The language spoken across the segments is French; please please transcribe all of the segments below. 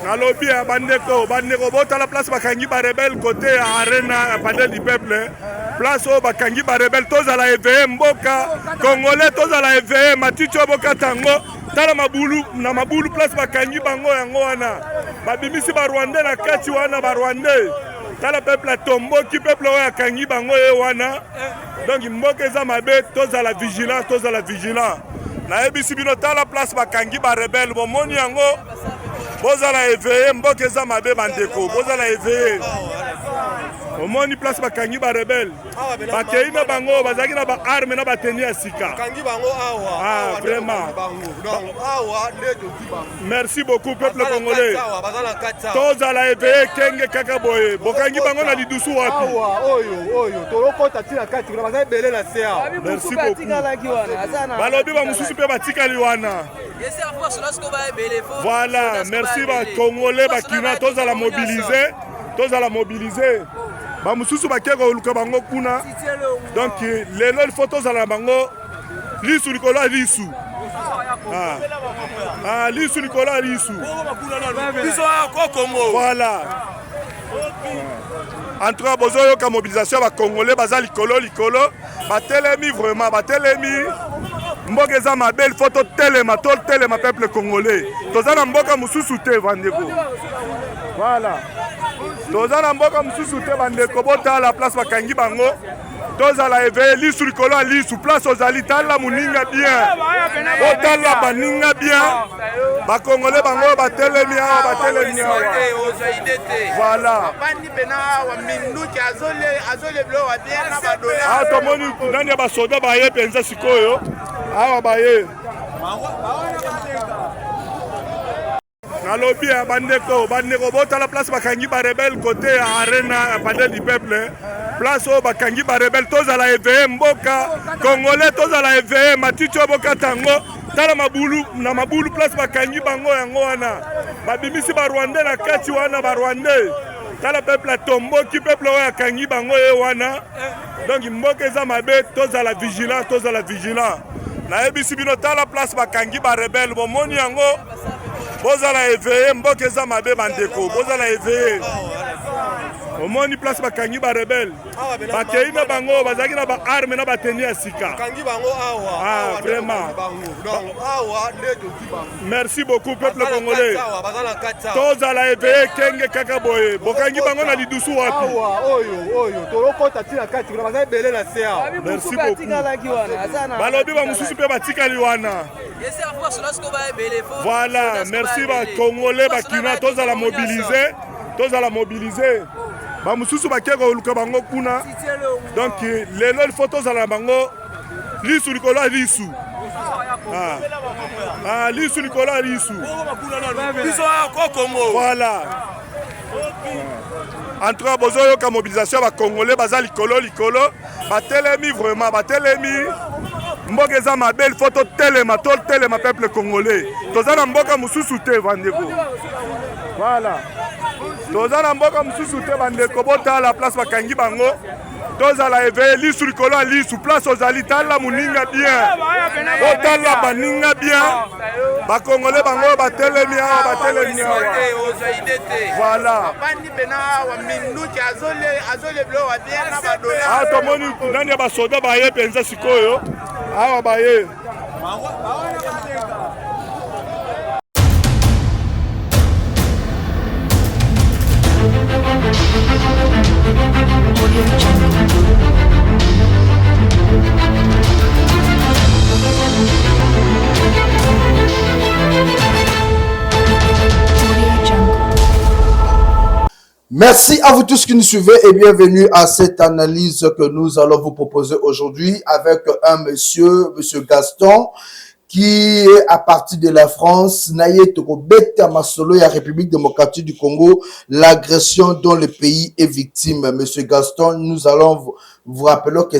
Nalobi ya bandeko bota la place bakangi ba rebelle côté arena panel du peuple. Place au bakangi ba rebelle toza la EVM mboka congolais toza la EVM maticho boka tango tala mabulu na mabulu place bakangi bango yango wana babimisi ba Rwanda na kati wana ba Rwanda tala peuple tomboki peuple oya kangi bango e wana donc mboka eza mabe toza la vigilance na ebisi bino tala place bakangi ba rebelle bomoni yango bozala éveillé mboka eza mabe bandeko bozala éveillé omoni place bakangi ba rebelle bakei na bango bazaki na ba arme na bateni ya sika kangi bango awa ah vraiment donc awa ndeto kibango merci beaucoup peuple congolais tozala éveillé kenge kaka boye bokangi bango na lidusu wapi awa oyo tolokota tina kati kuna bazali belé na sea merci beaucoup balobi ba mususu pe batikali wana voilà merci ba congolais bakina tozala mobiliser ba mususu bakeka oluka bango kuna donc lelo il faut tozala bango lisu likolo lisu lisu likolo lisu biso ko Congo voilà en tout cas bozo ka mobilisation ba congolais baza likolo batelemi vraiment batelemi mboka eza mabel photo telema peuple congolais toza na mboka mususu te vandeko voilà toza na mboka mususu te bandeko botala place bakangi bango tozala éveillé lisu likolo lisu place ozali tala muninga bien botala baninga bien bakongolais bango batelemi awa voilà tomoni nani ya basoda baye penza sikoyo awa baye nalobi ya bandeko bota la place bakangi ba rebelle côté arena panel du peuple place au bakangi ba rebelle toza la éveillé mboka congolais toza la éveillé maticho boka tango tala mabulu na mabulu place bakangi bango yango wana babimisi ba Rwanda na kati wana ba Rwanda tala peuple tomboki peuple oya kangi bango e wana donc mboka eza mabe toza la vigilance na ebisi bino tala place bakangi ba rebelle bomoni yango bozala éveillé mboka eza mabe bandeko bozala éveillé omoni place bakangi ba rebelle bakei na bango bazaki na ba arme na bateni ya sika kangi bango awa vraiment donc awa ndeto kibango merci beaucoup peuple congolais tozala éveillé kenge kaka boye bokangi bango na lidusu wapi awa oyo tolokota tina kati kuna bazali belé na sea merci beaucoup balobi ba mususu pe batikali wana voilà merci ba congolais bakina tozala mobiliser ba mususu bakeka oluka bango kuna donc lelo il faut tozala bango lisu likolo lisu lisu likolo lisu biso ko Congo voilà en tout cas bozo ka mobilisation ba congolais baza likolo batelemi vraiment mboka eza mabel photo telema peuple congolais toza na mboka mususu te vandeko voilà toza na mboka mususu te bandeko botala place bakangi bango tozala éveillé lisu likolo lisu place ozali tala muninga bien botala baninga bien bakongolais bango batelemi awa voilà tomoni nani ya basoda baye penza sikoyo awa baye Merci à vous tous qui nous suivez et bienvenue à cette analyse que nous allons vous proposer aujourd'hui avec monsieur Gaston qui est à partir de la France, Naye Tokobeta Masolo et la République démocratique du Congo, l'agression dont le pays est victime. Monsieur Gaston, nous allons vous rappeler que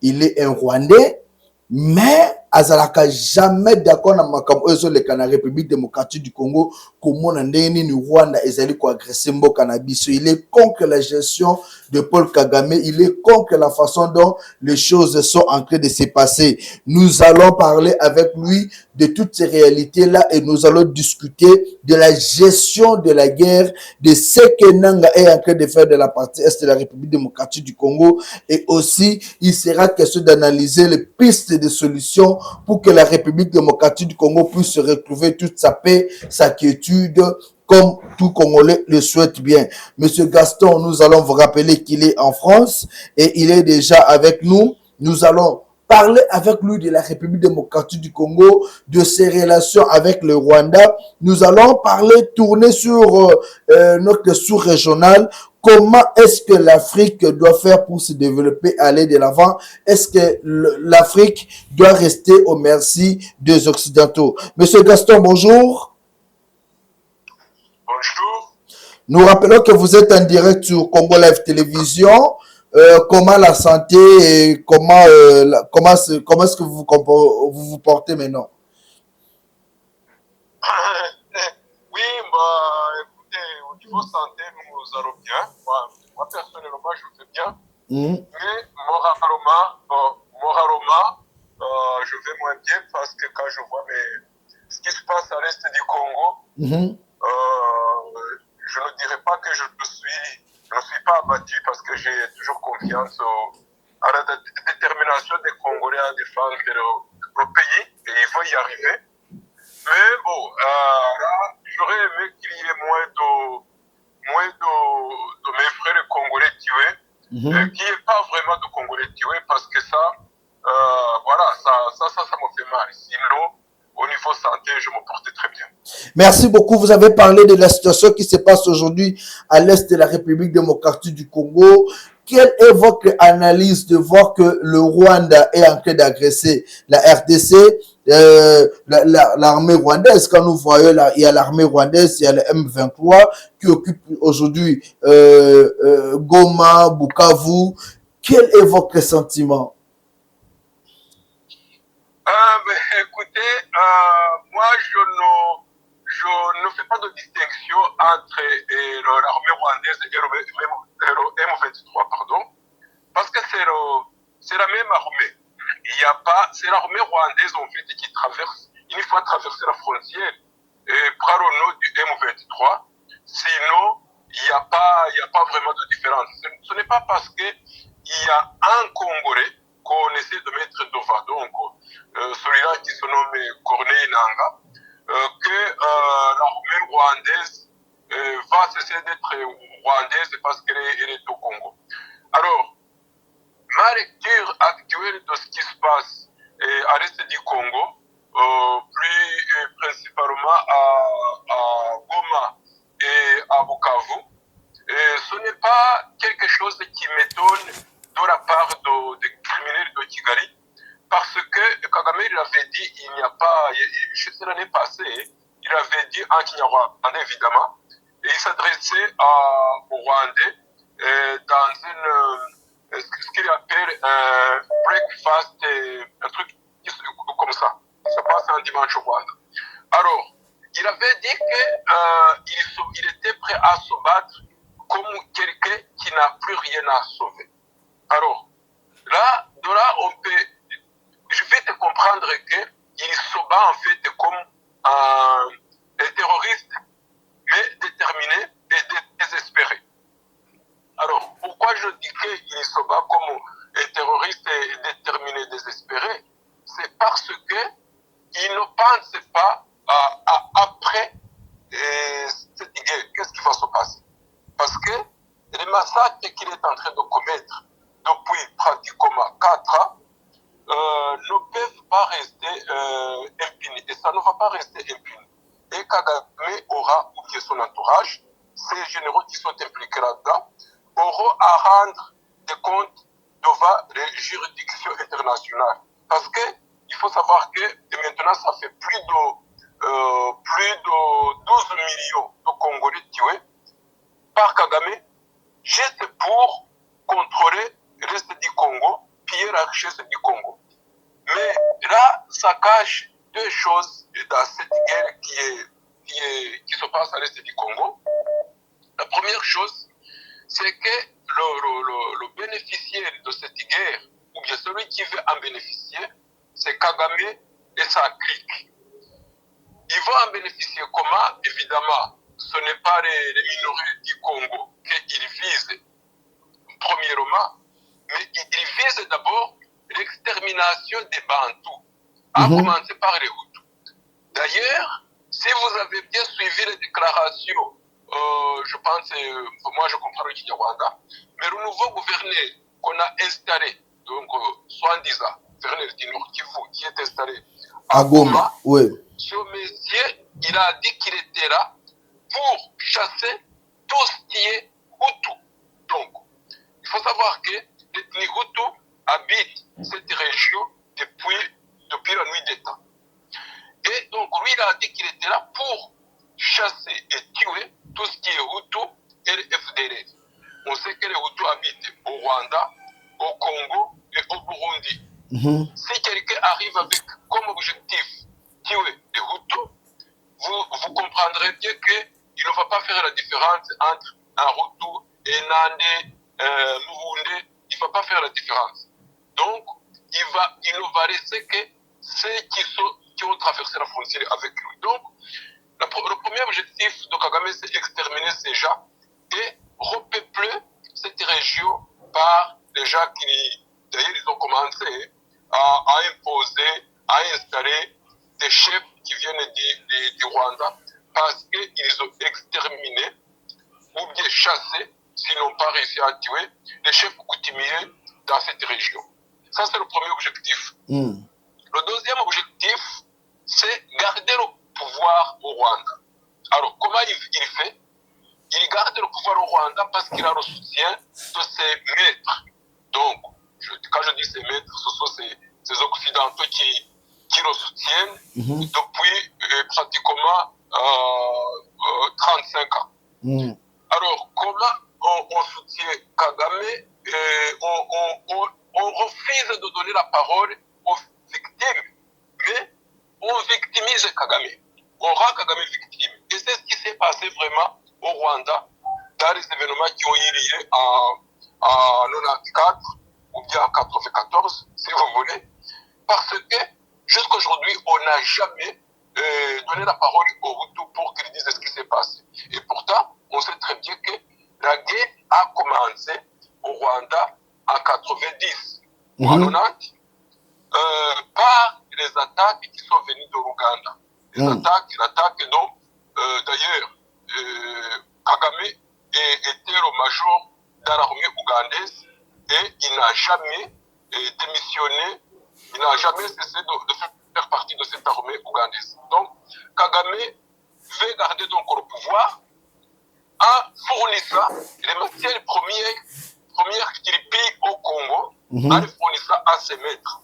il est un Rwandais, mais azalaka jamais d'accord na makambo oyo ezoleka na République démocratique du Congo, komona ndenge nini Rwanda ezali koagresse mboka na biso. Il est contre la gestion de Paul Kagame, il est contre la façon dont les choses sont en train de se passer. Nous allons parler avec lui de toutes ces réalités-là et nous allons discuter de la gestion de la guerre, de ce que Nanga est en train de faire de la partie est de la République démocratique du Congo, et aussi il sera question d'analyser les pistes de solutions pour que la République démocratique du Congo puisse retrouver toute sa paix, sa quiétude, comme tout Congolais le souhaite bien. Monsieur Gaston, nous allons vous rappeler qu'il est en France et il est déjà avec nous. Nous allons parler avec lui de la République démocratique du Congo, de ses relations avec le Rwanda. Nous allons parler, tourner sur notre sous-régional. Comment est-ce que l'Afrique doit faire pour se développer, aller de l'avant? Est-ce que l'Afrique doit rester au merci des Occidentaux? Monsieur Gaston, bonjour. Bonjour. Nous rappelons que vous êtes en direct sur Congo Live Télévision. Comment la santé et comment est-ce que vous vous portez maintenant? Oui, bah, écoutez, au niveau santé, nous allons bien. Moi personnellement, je vais bien. Mais moralement, je vais moins bien parce que quand je vois ce qui se passe à l'est du Congo, je ne dirais pas que je ne suis pas abattu parce que j'ai toujours confiance à la détermination des Congolais à défendre le pays et il faut y arriver. Mais bon, là, j'aurais aimé qu'il y ait moins de mes frères congolais tués, qu'il n'y ait pas vraiment de Congolais tués parce que ça, voilà, ça me fait mal. Sinon, au niveau santé, je me portais très bien. Merci beaucoup. Vous avez parlé de la situation qui se passe aujourd'hui à l'est de la République démocratique du Congo. Quelle est votre analyse de voir que le Rwanda est en train d'agresser la RDC, l'armée rwandaise? Quand nous voyons, il y a l'armée rwandaise, il y a le M23 qui occupe aujourd'hui Goma, Bukavu. Quel est votre sentiment? Écoutez, moi je ne fais pas de distinction entre l'armée rwandaise et le M23, pardon, parce que c'est la même armée. Il y a pas, c'est l'armée rwandaise en fait qui traverse, une fois traversé la frontière, et prend le nom du M23. Sinon, il n'y a pas vraiment de différence. Ce n'est pas parce que il y a un Congolais qu'on essaie de mettre devant, donc celui-là qui se nomme Corneille Nangaa, que l'armée rwandaise va cesser d'être rwandaise parce qu'elle est au Congo. Alors, ma lecture actuelle de ce qui se passe à l'est du Congo, plus principalement à Goma et à Bukavu, ce n'est pas quelque chose qui m'étonne de la part des criminels de Kigali, parce que Kagame l'avait dit, il n'y a pas, juste l'année passée, il avait dit en Kinyarwanda évidemment, et il s'adressait aux Rwandais dans ce qu'il appelle un breakfast, un truc comme ça. Ça passe un dimanche au Rwanda. Alors, il avait dit qu'il était prêt à se battre comme quelqu'un qui n'a plus rien à sauver. Alors, de là, je vais te comprendre qu'il se bat en fait comme un terroriste, mais déterminé et désespéré. Alors, pourquoi je dis qu'il se bat comme un terroriste et déterminé et désespéré? C'est parce que il ne pense pas après cette guerre, qu'est-ce qui va se passer? Parce que les massacres qu'il est en train de commettre depuis pratiquement 4 ans ne peuvent pas rester impunis. Et ça ne va pas rester impuni. Et Kagame aura, ou bien son entourage, ces généraux qui sont impliqués là-dedans, auront à rendre des comptes devant les juridictions internationales. Parce que il faut savoir que maintenant, ça fait plus de 12 millions de Congolais tués par Kagame, juste pour contrôler le reste du Congo, piller la richesse du Congo. Mais là, ça cache deux choses dans cette guerre qui se passe à l'est du Congo. La première chose, c'est que le bénéficiaire de cette guerre, ou bien celui qui veut en bénéficier, c'est Kagame et sa clique. Ils vont en bénéficier comment? Évidemment, ce n'est pas les minorités du Congo qu'ils visent premièrement, mais ils visent d'abord l'extermination des Bantous, à commencer par les Hutus. D'ailleurs, si vous avez bien suivi les déclarations, je pense, moi je comprends le Kinyarwanda, mais le nouveau gouverneur qu'on a installé, donc soi-disant, gouverneur du Nord Kivu, qui est installé à Goma, oui. Ce monsieur, il a dit qu'il était là pour chasser tout ce qui est Hutu. Donc, il faut savoir que l'ethnie Hutu habite cette région depuis la nuit des temps. Et donc, lui, il a dit qu'il était là pour chasser et tuer tout ce qui est Hutu et les FDLR. On sait que les Hutus habitent au Rwanda, au Congo et au Burundi. Si quelqu'un arrive avec comme objectif tuer les Hutus, vous comprendrez bien qu'il ne va pas faire la différence entre un Hutu, un Nandé, Murundé. Il ne va pas faire la différence. Donc, il ne va laisser que ceux qui ont traversé la frontière avec lui. Donc, le premier objectif de Kagame, c'est exterminer ces gens et repeupler cette région par les gens qui, d'ailleurs, ils ont commencé à imposer, à installer des chefs qui viennent du Rwanda parce qu'ils ont exterminé ou bien chassé, s'ils n'ont pas réussi à tuer, les chefs coutumiers dans cette région. Ça, c'est le premier objectif. Le deuxième objectif, c'est garder le pouvoir au Rwanda. Alors, comment il fait? Il garde le pouvoir au Rwanda parce qu'il a le soutien de ses maîtres. Donc, quand je dis ses maîtres, ce sont ces Occidentaux qui le soutiennent depuis pratiquement 35 ans. Alors, comment on soutient Kagame? On refuse de donner la parole aux victimes, mais on victimise Kagame. On rend Kagame victime. Et c'est ce qui s'est passé vraiment au Rwanda dans les événements qui ont eu lieu en 94 ou bien en 94, si vous voulez. Parce que jusqu'à aujourd'hui, on n'a jamais donné la parole aux Hutus pour qu'ils disent ce qui s'est passé. Et pourtant, on sait très bien que la guerre a commencé au Rwanda en 90 ou en 90 par les attaques qui sont venues de l'Ouganda. L'attaque dont, d'ailleurs, Kagame était le major dans l'armée ougandaise et il n'a jamais démissionné, il n'a jamais cessé de faire partie de cette armée ougandaise. Donc, Kagame veut garder donc le pouvoir en fournissant les matières premières qu'il paye au Congo, en les fournissant à ses maîtres.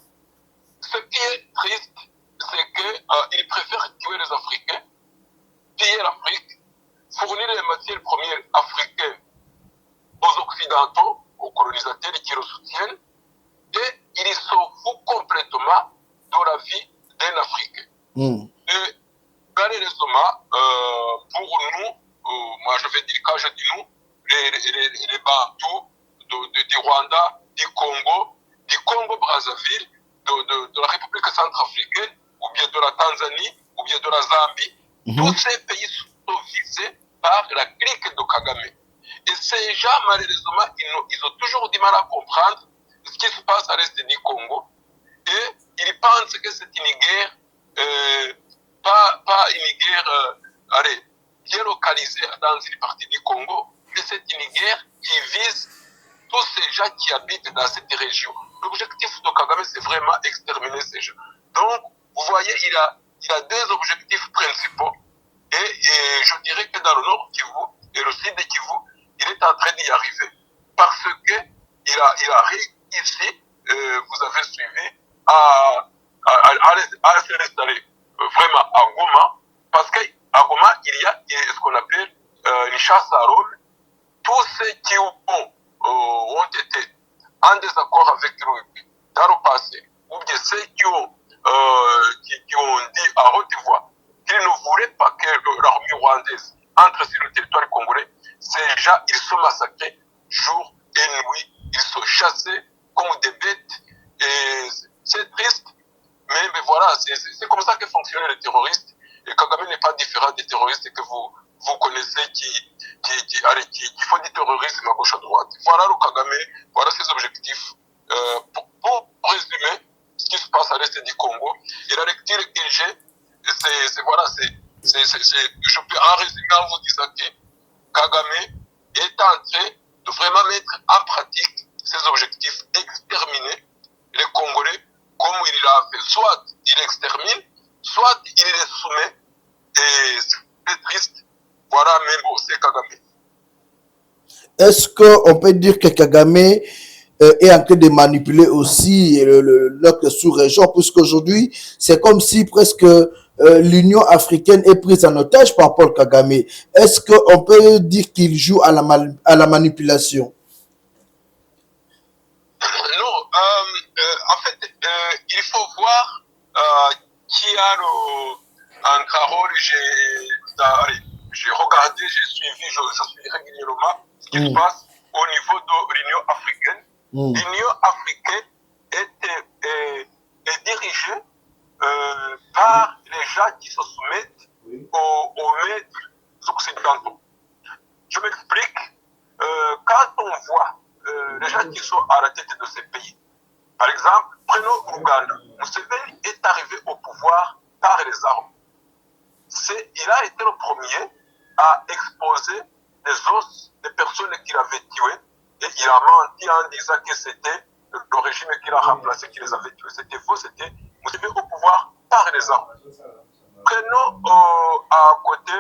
Ce qui est triste, c'est qu'il préfère tuer les Africains, piller l'Afrique, fournir les matières premières africaines aux Occidentaux, aux colonisateurs qui le soutiennent, et il se fout complètement de la vie d'un Africain. Et malheureusement, pour nous, moi je vais dire, quand je dis nous, les Bantous du Rwanda, du Congo-Brazzaville, de la République centrafricaine, ou bien de la Tanzanie, ou bien de la Zambie, tous ces pays sont visés par la clique de Kagame. Et ces gens, malheureusement, ils ont toujours du mal à comprendre ce qui se passe à l'est du Congo. Et ils pensent que c'est une guerre, pas une guerre, bien localisée dans une partie du Congo, mais c'est une guerre qui vise tous ces gens qui habitent dans cette région. L'objectif de Kagame, c'est vraiment exterminer ces gens. Donc, vous voyez, il a deux objectifs principaux. Et je dirais que dans le nord Kivu et le sud de Kivu, il est en train d'y arriver. Parce que il a réussi, vous avez suivi, à se restaller vraiment à Goma. Parce qu'à Goma, il y a ce qu'on appelle une chasse à rôle. Tous ceux qui ont été en désaccord avec lui dans le passé, ou bien ceux qui ont dit à haute voix qu'ils ne voulaient pas que l'armée rwandaise entre sur le territoire congolais, ces gens, ils sont massacrés jour et nuit, ils sont chassés comme des bêtes, et c'est triste, mais voilà, c'est comme ça que fonctionnent les terroristes, et Kagame n'est pas différent des terroristes que vous connaissez qui font du terrorisme à gauche à droite. Voilà le Kagame, voilà ses objectifs. Pour résumer ce qui se passe à l'est du Congo, et la lecture que j'ai, je peux en résumer en vous disant que Kagame est en train de vraiment mettre en pratique ses objectifs, exterminer les Congolais comme il l'a fait. Soit il extermine, soit il les soumet, et c'est triste. Voilà, mais bon, c'est Kagame. Est-ce qu'on peut dire que Kagame est en train de manipuler aussi notre sous-région, puisqu'aujourd'hui, c'est comme si presque l'Union africaine est prise en otage par Paul Kagame. Est-ce qu'on peut dire qu'il joue à la manipulation? Non, en fait, il faut voir qui a un rôle. J'ai regardé, j'ai suivi, je suis régulièrement ce qui se passe au niveau de l'Union africaine. L'Union africaine est dirigée par les gens qui se soumettent aux maîtres occidentaux. Je m'explique. Quand on voit les gens qui sont à la tête de ces pays, par exemple, prenons l'Ouganda. Museveni est arrivé au pouvoir par les armes. Il a été le premier à exposer les os des personnes qu'il avait tuées, et il a menti en disant que c'était le régime qu'il a remplacé qui les avait tués. C'était faux, c'était Museveni au pouvoir par les armes. Prenons à côté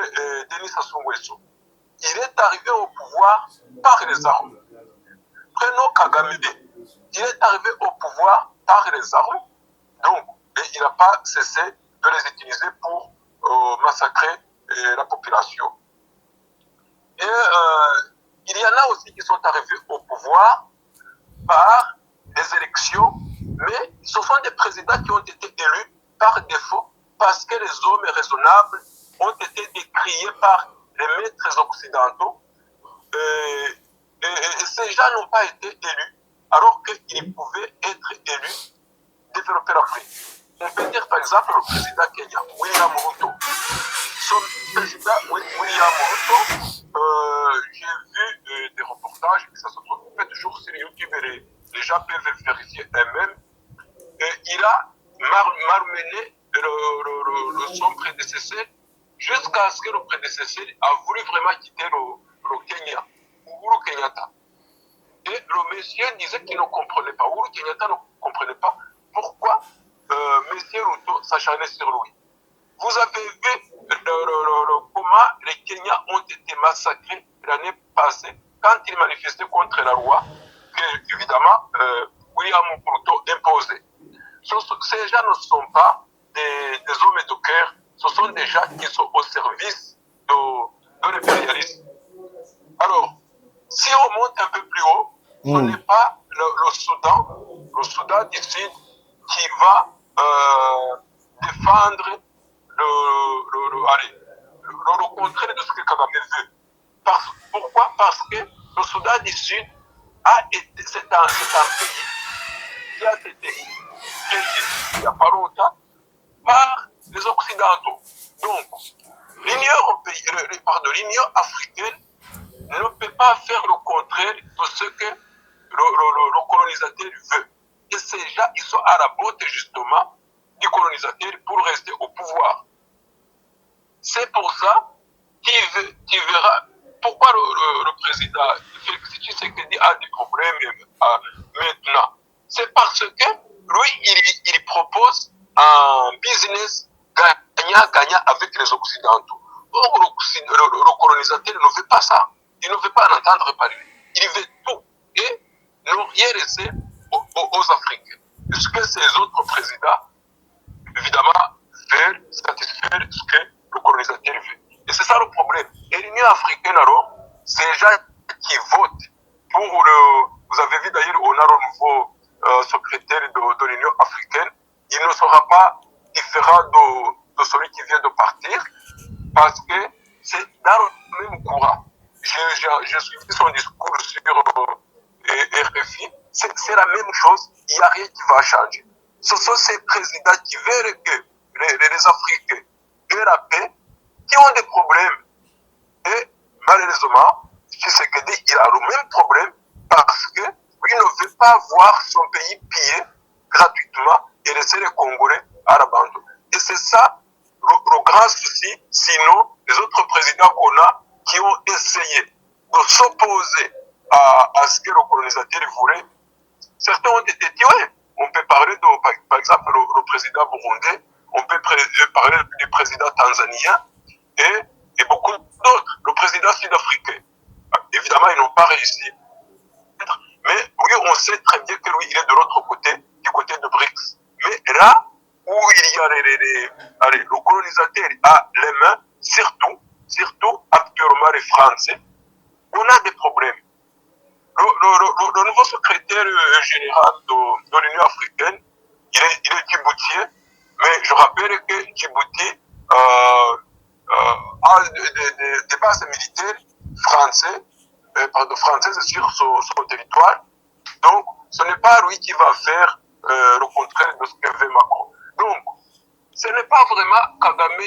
Denis Sassou Nguesso. Il est arrivé au pouvoir par les armes. Prenons Kagame. Il est arrivé au pouvoir par les armes. Donc, il n'a pas cessé de les utiliser pour massacrer la population. Et il y en a aussi qui sont arrivés au pouvoir par des élections, mais ce sont des présidents qui ont été élus par défaut parce que les hommes raisonnables ont été décriés par les maîtres occidentaux, et ces gens n'ont pas été élus alors qu'ils pouvaient être élus, développer la paix. On peut dire par exemple le président Kenya, William Ruto. Son président William Ruto, j'ai vu des reportages, ça se trouve toujours sur YouTube, et les gens peuvent vérifier eux-mêmes. Il a malmené son prédécesseur jusqu'à ce que le prédécesseur a voulu vraiment quitter le Kenya, Uhuru Kenyatta. Et le monsieur disait qu'il ne comprenait pas, Uhuru Kenyatta ne comprenait pas pourquoi monsieur Ruto s'acharnait sur lui. Vous avez vu comment les Kenyans ont été massacrés l'année passée quand ils manifestaient contre la loi que, évidemment, William Ruto imposait. Ces gens ne sont pas des hommes de cœur, ce sont des gens qui sont au service de l'impérialisme. Alors, si on monte un peu plus haut, ce n'est pas le Soudan. Le Soudan du Sud qui va défendre le contraire de ce que Kagame veut. Pourquoi? Parce que le Soudan du Sud c'est un pays qui a été régi il n'y a pas longtemps par les Occidentaux. Donc, l'Union africaine ne peut pas faire le contraire de ce que le colonisateur veut. Et ces gens, ils sont à la botte justement du colonisateur pour rester au pouvoir. C'est pour ça qu'il verra pourquoi le président Félix Tshisekedi a des problèmes maintenant. C'est parce que lui, il propose un business gagnant-gagnant avec les Occidentaux. Or, le colonisateur ne veut pas ça. Il ne veut pas en entendre parler. Il veut tout et ne rien laisser aux Africains. Est-ce que ces autres présidents, évidemment, veulent satisfaire ce que le colonisateur veut? Et c'est ça le problème. Et l'Union africaine, alors, c'est les gens qui votent pour Vous avez vu d'ailleurs, on a le nouveau secrétaire de l'Union africaine, il ne sera pas différent de celui qui vient de partir, parce que c'est dans le même courant. J'ai suivi son discours sur RFI, c'est la même chose, il n'y a rien qui va changer. Ce sont ces présidents qui veulent que les Africains aient la paix, qui ont des problèmes. Et malheureusement, Tshisekedi, il a le même problème parce qu'il ne veut pas voir son pays pillé gratuitement et laisser les Congolais à l'abandon. Et c'est ça le grand souci, sinon les autres présidents qu'on a qui ont essayé de s'opposer à ce que le colonisateur voulait, certains ont été tués. On peut parler de, par exemple, le président burundais, on peut parler du président tanzanien et beaucoup d'autres, le président sud-africain. Évidemment, ils n'ont pas réussi. Mais oui, on sait très bien que lui, il est de l'autre côté, du côté de BRICS. Mais là où il y a le colonisateur a les mains, surtout actuellement les Français, on a des problèmes. Le nouveau secrétaire général de l'Union africaine, il est djiboutien, mais je rappelle que Djibouti a des bases militaires françaises sur son territoire. Donc, ce n'est pas lui qui va faire le contraire de ce que fait Macron. Donc, ce n'est pas vraiment Kagame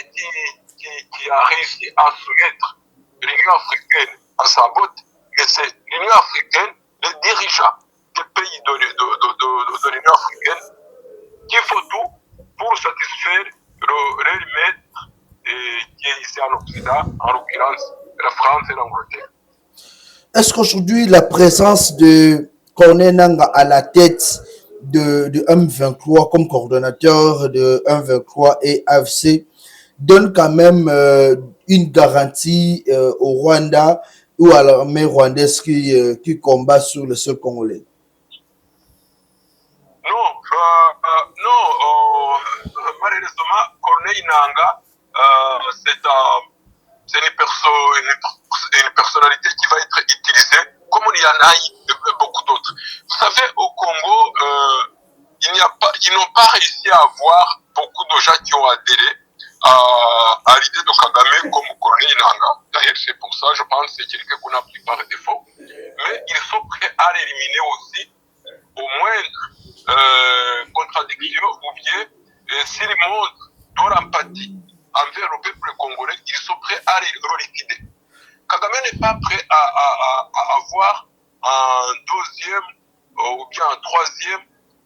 qui a réussi à soumettre l'Union africaine à sa botte, et c'est l'Union africaine, les dirigeants des pays de l'Union africaine, qui font tout pour satisfaire le maître qui est ici en Occident, en l'occurrence la France et l'Angleterre. Est-ce qu'aujourd'hui, la présence de Corneille Nangaa à la tête de M23 comme coordonnateur de M23 et AFC donne quand même une garantie au Rwanda ou à l'armée rwandaise qui combat sur le sol congolais? Non, malheureusement, Corneille Nangaa, c'est une personnalité qui va être utilisée comme il y en a beaucoup d'autres. Vous savez, au Congo, ils n'ont pas réussi à avoir beaucoup de gens qui ont adhéré à l'idée de Kagame comme Corneille Nangaa. D'ailleurs, c'est pour ça, je pense, que c'est quelqu'un qu'on a pris par défaut. Mais ils sont prêts à l'éliminer aussi, au moindre contradiction, ou bien s'ils montrent de l'empathie envers le peuple congolais, ils sont prêts à le liquider. Kagame n'est pas prêt à avoir un deuxième ou bien un troisième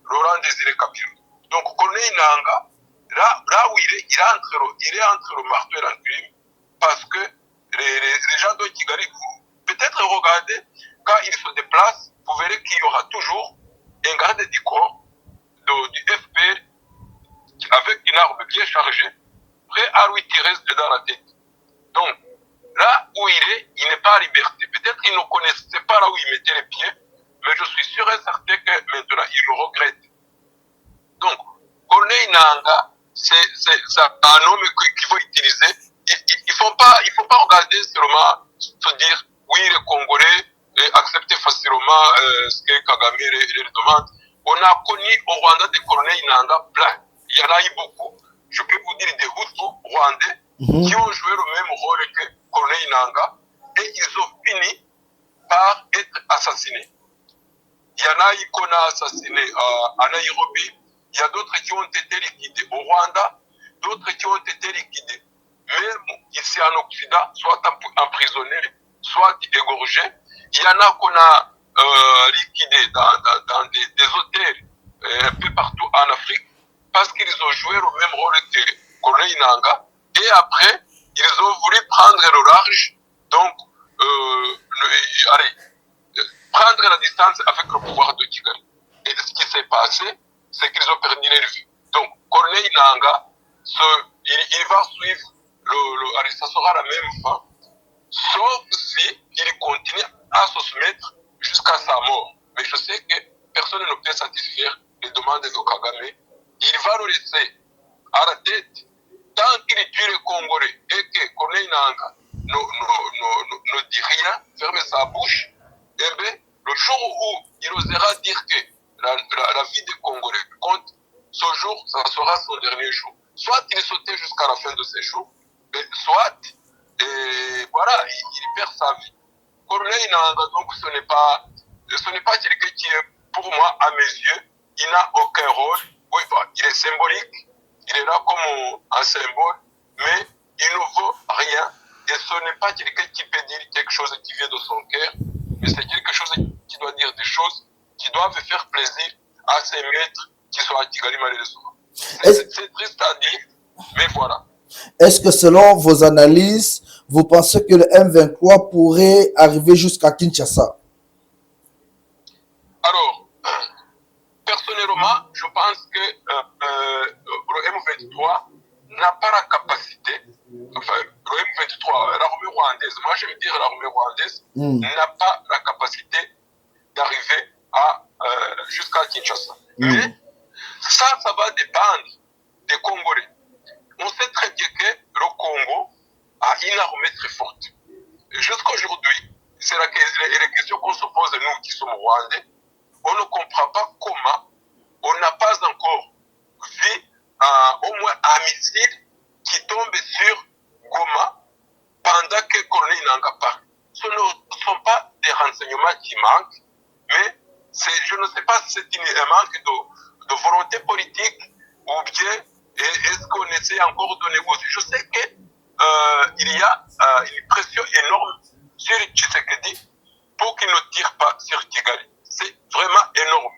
Laurent Désiré Kabila. Donc Corneille Nangaa, là où il est entre le marteau et l'enclume, parce que les gens de Kigali, peut-être regardez, quand ils se déplacent, vous verrez qu'il y aura toujours un garde du corps du FPR avec une arme bien chargée, prêt à lui tirer dans la tête. Donc, là où il n'est pas à liberté. Peut-être qu'il ne connaissait pas là où il mettait les pieds, mais je suis sûr et certain que maintenant, il le regrette. Donc, Corneille Nangaa, c'est un homme qu'il faut utiliser. Il faut pas regarder seulement se dire, oui, les Congolais acceptent facilement ce que Kagame leur demande. On a connu au Rwanda des Corneille Nangaa plein. Il y en a eu beaucoup. Je peux vous dire des Hutus rwandais qui ont joué le même rôle que Corneille Nangaa et ils ont fini par être assassinés. Il y en a eu qu'on a assassiné à Nairobi, il y a d'autres qui ont été liquidés au Rwanda, d'autres qui ont été liquidés même ici en Occident, soit emprisonnés, soit égorgés. Il y en a qu'on a liquidés dans des hôtels un peu partout en Afrique parce qu'ils ont joué le même rôle que Corneille Nangaa. Et après, ils ont voulu prendre le large, donc prendre la distance avec le pouvoir de Kigali. Et ce qui s'est passé, c'est qu'ils ont perdu leur vie. Donc, Corneille Nangaa, il va suivre, ça sera la même fin, sauf si il continue à se soumettre jusqu'à sa mort. Mais je sais que personne ne peut satisfaire les demandes de Kagame. Il va le laisser à la tête tant qu'il tue les Congolais et que Corneille Nangaa ne dit rien, ferme sa bouche. Eh bien, le jour où il osera dire que la vie des Congolais compte, ce jour, ça sera son dernier jour. Soit il sautait jusqu'à la fin de ses jours, mais soit, et voilà, il perd sa vie. Corneille Nangaa, donc, ce n'est pas quelqu'un qui est, pour moi, à mes yeux, il n'a aucun rôle. Oui, bah, il est symbolique, il est là comme un symbole, mais il ne vaut rien. Et ce n'est pas quelqu'un qui peut dire quelque chose qui vient de son cœur, mais c'est quelque chose qui doit dire des choses qui doivent faire plaisir à ses maîtres qui sont à Kigali malheureusement. C'est triste à dire, mais voilà. Est-ce que selon vos analyses, vous pensez que le M23 pourrait arriver jusqu'à Kinshasa? Alors, personnellement, je pense que le M23 n'a pas la capacité, enfin, le M23, l'armée rwandaise, moi je veux dire l'armée rwandaise, n'a pas la capacité d'arriver jusqu'à Kinshasa. Mais ça va dépendre des Congolais. On sait très bien que le Congo a une armée très forte. Jusqu'à aujourd'hui, c'est la question qu'on se pose, nous qui sommes rwandais. On ne comprend pas comment on n'a pas encore vu au moins un missile qui tombe sur Goma pendant que Corneille Nangaa parle. Ce ne sont pas des renseignements qui manquent, mais je ne sais pas si c'est un manque de volonté politique ou bien est-ce qu'on essaie encore de négocier. Je sais qu'il y a une pression énorme sur Tshisekedi pour qu'il ne tire pas sur Kigali. C'est vraiment énorme.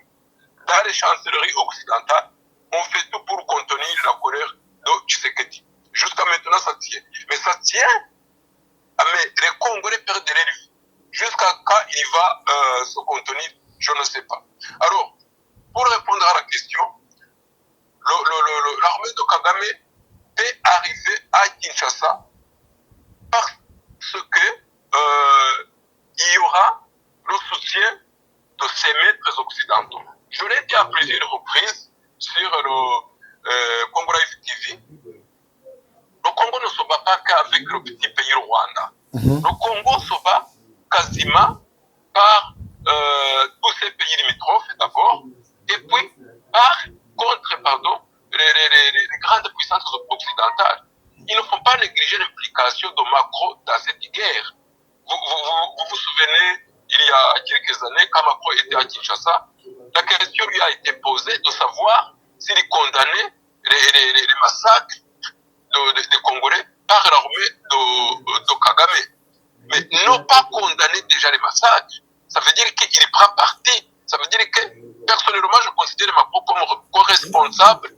Dans les chancelleries occidentales, on fait tout pour contenir la colère de Tshisekedi. Jusqu'à maintenant, ça tient. Mais ça tient. Mais les Congolais perdent les vies. Jusqu'à quand il va se contenir, je ne sais pas. Alors, pour répondre à la question, l'armée de Kagame peut arriver à Kinshasa parce que il y aura le soutien de ses maîtres occidentaux. Je l'ai dit à plusieurs reprises sur le Congo Live TV. Le Congo ne se bat pas qu'avec le petit pays Rwanda. Le Congo se bat quasiment par tous ces pays limitrophes d'abord, et puis contre les grandes puissances occidentales. Il ne faut pas négliger l'implication de Macron dans cette guerre. Vous vous souvenez, il y a quelques années, quand Macron était à Kinshasa, la question lui a été posée de savoir s'il condamnait les massacres des Congolais par l'armée de Kagame. Mais non pas condamner déjà les massacres, ça veut dire qu'il prend parti. Ça veut dire que, personnellement, je considère Macron comme co-responsable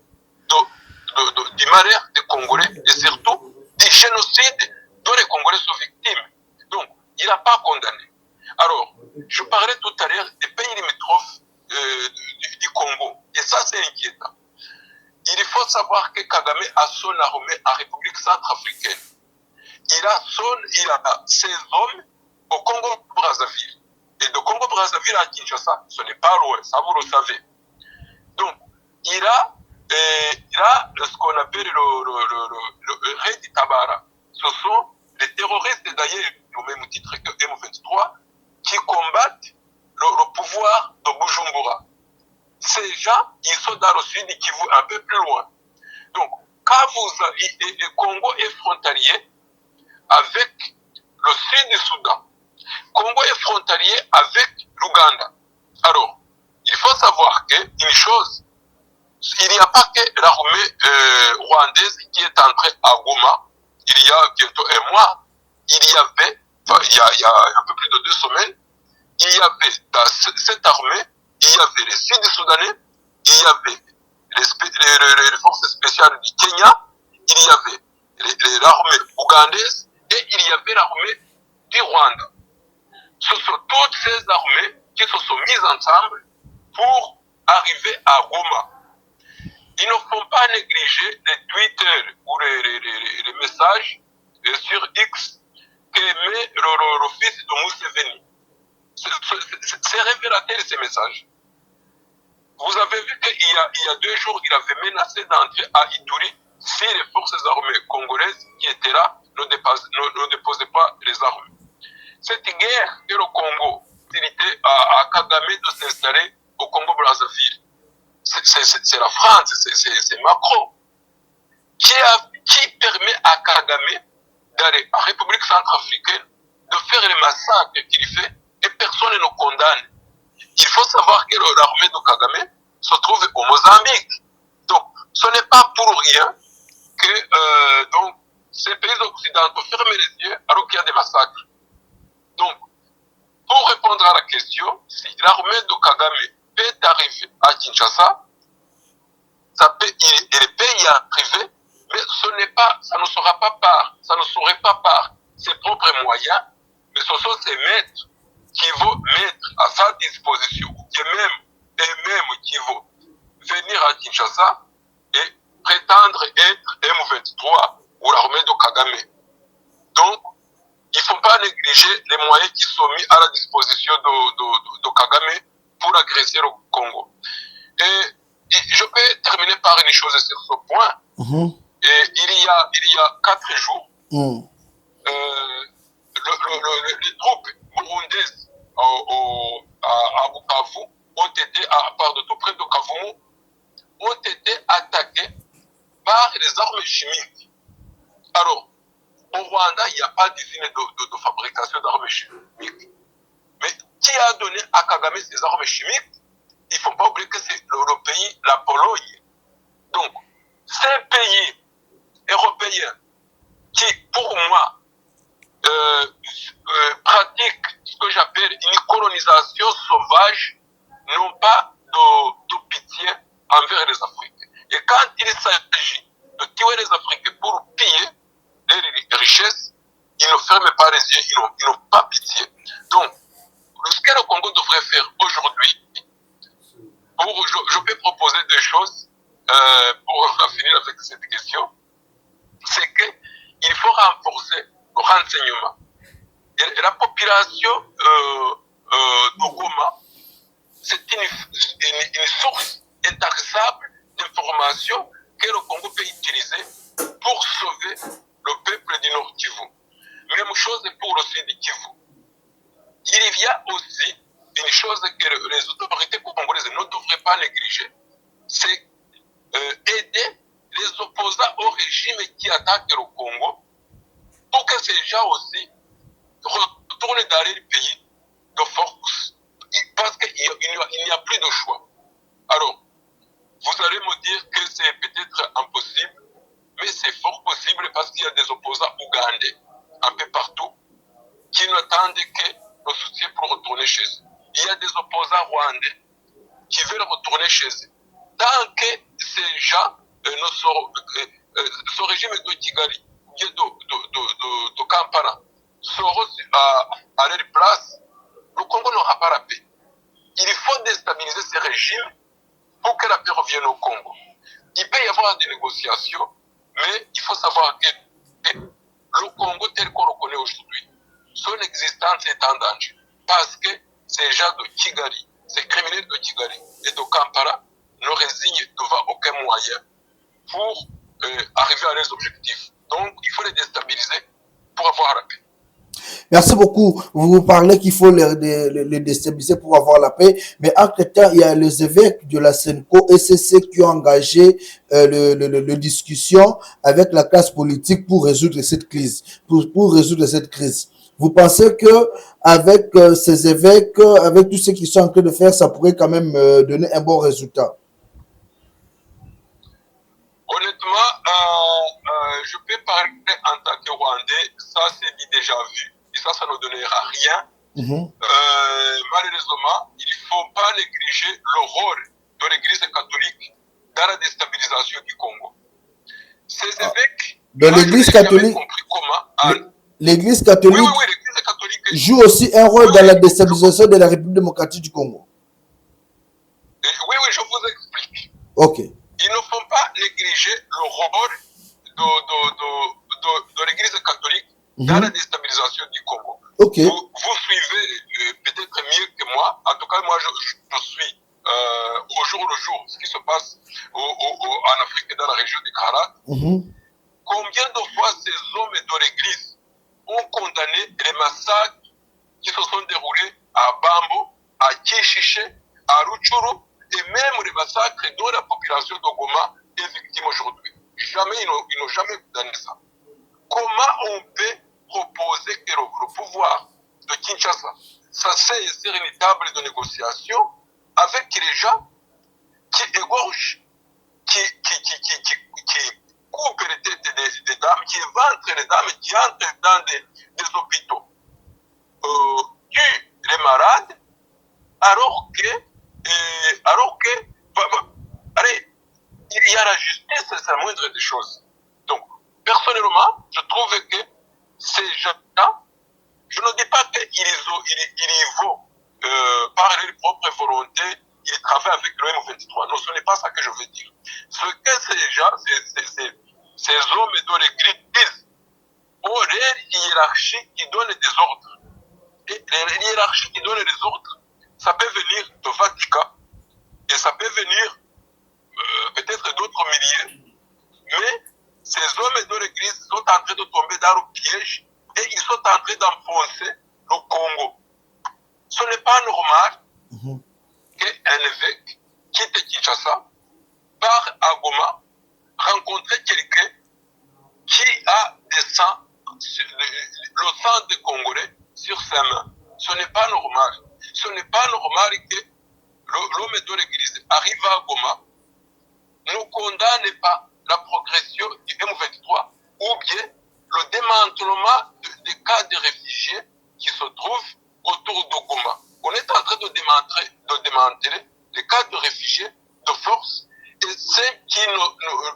du malheur des Congolais et surtout du génocide dont les Congolais sont victimes. Donc, il n'a pas condamné. Alors, je parlais tout à l'heure des pays limitrophes du Congo. Et ça, c'est inquiétant. Il faut savoir que Kagame a son armée en République centrafricaine. Il a ses hommes au Congo-Brazzaville. Et de Congo-Brazzaville à Kinshasa, ce n'est pas loin, ça vous le savez. Donc, il a ce qu'on appelle le Red Tabara. Ce sont les terroristes, d'ailleurs, au même titre que M23, qui combattent le pouvoir de Bujumbura. Ces gens, ils sont dans le sud qui vont un peu plus loin. Donc, quand le Congo est frontalier avec le sud du Soudan, Congo est frontalier avec l'Ouganda. Alors, il faut savoir qu'une chose, il n'y a pas que l'armée rwandaise qui est entrée à Goma, il y a bientôt un mois, il y a un peu plus de 2 semaines, il y avait dans cette armée, il y avait les Sud-Soudanais, il y avait les forces spéciales du Kenya, il y avait l'armée ougandaise et il y avait l'armée du Rwanda. Ce sont toutes ces armées qui se sont mises ensemble pour arriver à Goma. Ils ne font pas négliger les Twitter ou les messages sur X qu'émet le fils de Museveni. C'est révélateur ces messages. Vous avez vu qu'il y a 2 jours, il avait menacé d'entrer à Ituri si les forces armées congolaises qui étaient là ne déposaient pas les armes. Cette guerre que le Congo facilité à Kagame de s'installer au Congo-Brazzaville, ce c'est la France, c'est Macron, qui permet à Kagame d'aller en République centrafricaine, de faire les massacres qu'il fait, et personne ne le condamne. Il faut savoir que l'armée de Kagame se trouve au Mozambique. Donc, ce n'est pas pour rien que donc, ces pays occidentaux ferment les yeux alors qu'il y a des massacres. Donc, pour répondre à la question, si l'armée de Kagame peut arriver à Kinshasa, il peut y arriver, mais ça ne sera pas par ses propres moyens, mais ce sont ses maîtres qui vont mettre à sa disposition, et même qui vont venir à Kinshasa et prétendre être M23 ou l'armée de Kagame. Donc, il ne faut pas négliger les moyens qui sont mis à la disposition de Kagame pour agresser le Congo. Et je peux terminer par une chose sur ce point. Et il y a 4 jours, les troupes burundaises à Bukavu ont été, à part de tout près de Kavumu, ont été attaquées par les armes chimiques. Alors, au Rwanda, il n'y a pas d'usine de fabrication d'armes chimiques. Mais qui a donné à Kagame ces armes chimiques? Il ne faut pas oublier que c'est le pays, la Pologne. Donc, ces pays européens qui, pour moi, pratiquent ce que j'appelle une colonisation sauvage, n'ont pas de pitié envers les Africains. Et quand il s'agit de tuer les Africains pour piller les richesses, ils ne ferment pas les yeux, ils n'ont pas pitié. Donc, ce que le Congo devrait faire aujourd'hui, je peux proposer deux choses pour finir avec cette question, c'est qu'il faut renforcer le renseignement. Et la population de Goma, c'est une source intarissable d'informations que le Congo peut utiliser pour sauver le peuple du Nord Kivu. Même chose pour le Sud Kivu. Il y a aussi une chose que les autorités congolaises ne devraient pas négliger, c'est aider les opposants au régime qui attaque le Congo pour que ces gens aussi retournent dans les pays de force, parce qu'il n'y a plus de choix. Alors, vous allez me dire que c'est peut-être impossible, mais c'est fort possible parce qu'il y a des opposants ougandais un peu partout qui n'attendent que le soutien pour retourner chez eux. Il y a des opposants rwandais qui veulent retourner chez eux. Tant que ces gens, ce régime de Kigali, de Kampala, seront à leur place, le Congo n'aura pas la paix. Il faut déstabiliser ces régimes pour que la paix revienne au Congo. Il peut y avoir des négociations, mais il faut savoir que le Congo tel qu'on le connaît aujourd'hui, son existence est en danger. Parce que ces gens de Kigali, ces criminels de Kigali et de Kampala ne résignent devant aucun moyen pour arriver à leurs objectifs. Donc, il faut les déstabiliser pour avoir la paix. Merci beaucoup. Vous parlez qu'il faut les déstabiliser pour avoir la paix, mais entre-temps, il y a les évêques de la Senko et c'est ceux qui ont engagé le discussion avec la classe politique pour résoudre cette crise. Pour résoudre cette crise. Vous pensez que avec ces évêques, avec tous ceux qui sont en train de faire, ça pourrait quand même donner un bon résultat? Honnêtement, je peux parler en tant que Rwandais, ça c'est déjà vu, et ça ne donnera rien. Malheureusement, il ne faut pas négliger le rôle de l'Église catholique dans la déstabilisation du Congo. Ces évêques, de l'Église catholique, l'Église catholique, l'Église catholique joue aussi un rôle dans la déstabilisation de la République démocratique du Congo. Oui, je vous explique. Ok. Ils ne font pas négliger le rôle de l'Église catholique dans la déstabilisation du Congo. Okay. Vous suivez peut-être mieux que moi. En tout cas, moi, je suis au jour le jour ce qui se passe en Afrique, dans la région du Kara. Combien de fois ces hommes de l'Église ont condamné les massacres qui se sont déroulés à Bambo, à Kishiché, à Rutshuru, et même les massacre dont la population de Goma est victime aujourd'hui. Jamais, ils n'ont jamais condamné ça. Comment on peut proposer que le pouvoir de Kinshasa s'asseye sur une table de négociation avec les gens qui égorgent, qui coupent les têtes des dames, qui éventrent les dames, qui entrent dans des hôpitaux, tuent les malades, alors que allez, il y a la justice, c'est la moindre des choses. Donc, personnellement, je trouve que ces gens-là, je ne dis pas qu'ils y vont par leur propre volonté, ils travaillent avec le M23. Non, ce n'est pas ça que je veux dire. Ce que ces gens, ces hommes de l'église ont leur hiérarchie qui donne des ordres. Et les hiérarchies qui donnent les ordres, ça peut venir de Vatican et ça peut venir peut-être d'autres milieux. Mais ces hommes de l'église sont en train de tomber dans le piège et ils sont en train d'enfoncer le Congo. Ce n'est pas normal qu'un évêque quitte Kinshasa, part à Goma, rencontrer quelqu'un qui a des sangs, le sang des Congolais sur ses mains. Ce n'est pas normal. Ce n'est pas normal que l'homme de l'église arrive à Goma, ne condamne pas la progression du M23 ou bien le démantèlement des cas de réfugiés qui se trouvent autour de Goma. On est en train de démanteler les cas de réfugiés de force et ceux qui nous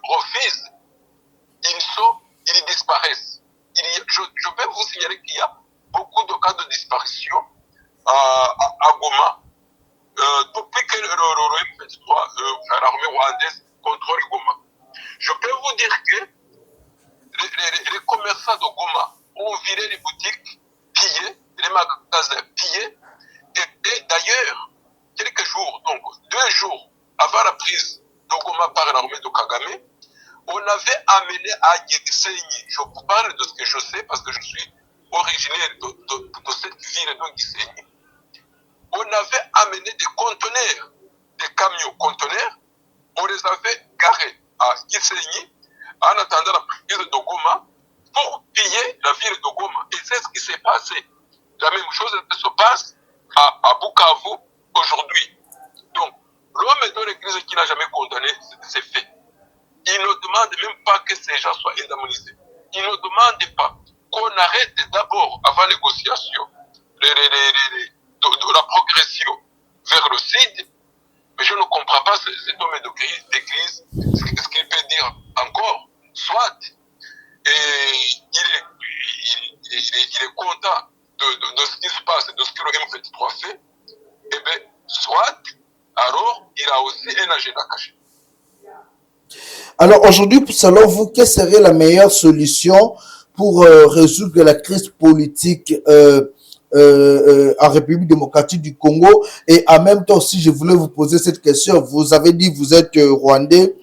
refusent, ils disparaissent. Je peux vous signaler qu'il y a beaucoup de cas de disparition à Goma depuis que le M23, l'armée rwandaise, contrôle Goma. Je peux vous dire que les commerçants de Goma ont viré les boutiques, pillé, les magasins pillés. Et d'ailleurs, quelques jours, donc 2 jours avant la prise de Goma par l'armée de Kagame, on avait amené à Gisenyi. Je vous parle de ce que je sais parce que je suis originaire de cette ville de Gisenyi. On avait amené des conteneurs, des camions conteneurs, on les avait garés à Gisenyi en attendant la prise de Goma pour piller la ville de Goma. Et c'est ce qui s'est passé. La même chose se passe à Bukavu aujourd'hui. Donc, l'homme de l'église qui n'a jamais condamné ces faits, il ne demande même pas que ces gens soient indemnisés. Il ne demande pas qu'on arrête d'abord, avant négociation, de la progression vers le Sud. Mais je ne comprends pas cet homme d'église, ce qu'il peut dire encore. Soit il est content de ce qui se passe, de ce que le M23 fait, et bien, soit, alors, il a aussi un agenda caché. Alors aujourd'hui, selon vous, quelle serait la meilleure solution pour résoudre la crise politique en République démocratique du Congo? Et en même temps, si je voulais vous poser cette question, vous avez dit que vous êtes rwandais,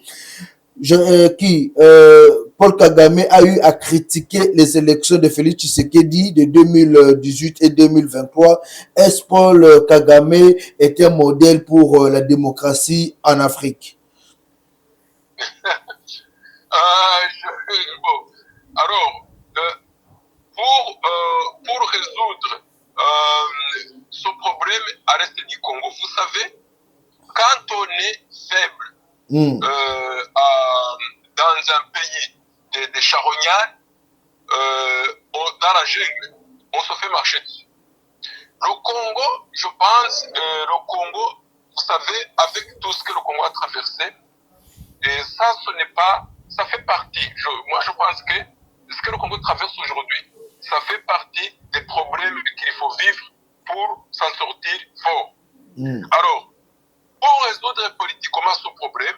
Paul Kagame a eu à critiquer les élections de Félix Tshisekedi de 2018 et 2023. Est-ce Paul Kagame est un modèle pour la démocratie en Afrique? Bon. Alors, pour résoudre ce problème à l'est du Congo, vous savez, quand on est faible dans un pays de charognards, dans la jungle, on se fait marcher dessus. Le Congo, je pense, le Congo, vous savez, avec tout ce que le Congo a traversé, et ça, ça fait partie. Moi, je pense que ce que le Congo traverse aujourd'hui, ça fait partie des problèmes qu'il faut vivre pour s'en sortir fort. Alors, pour résoudre politiquement ce problème,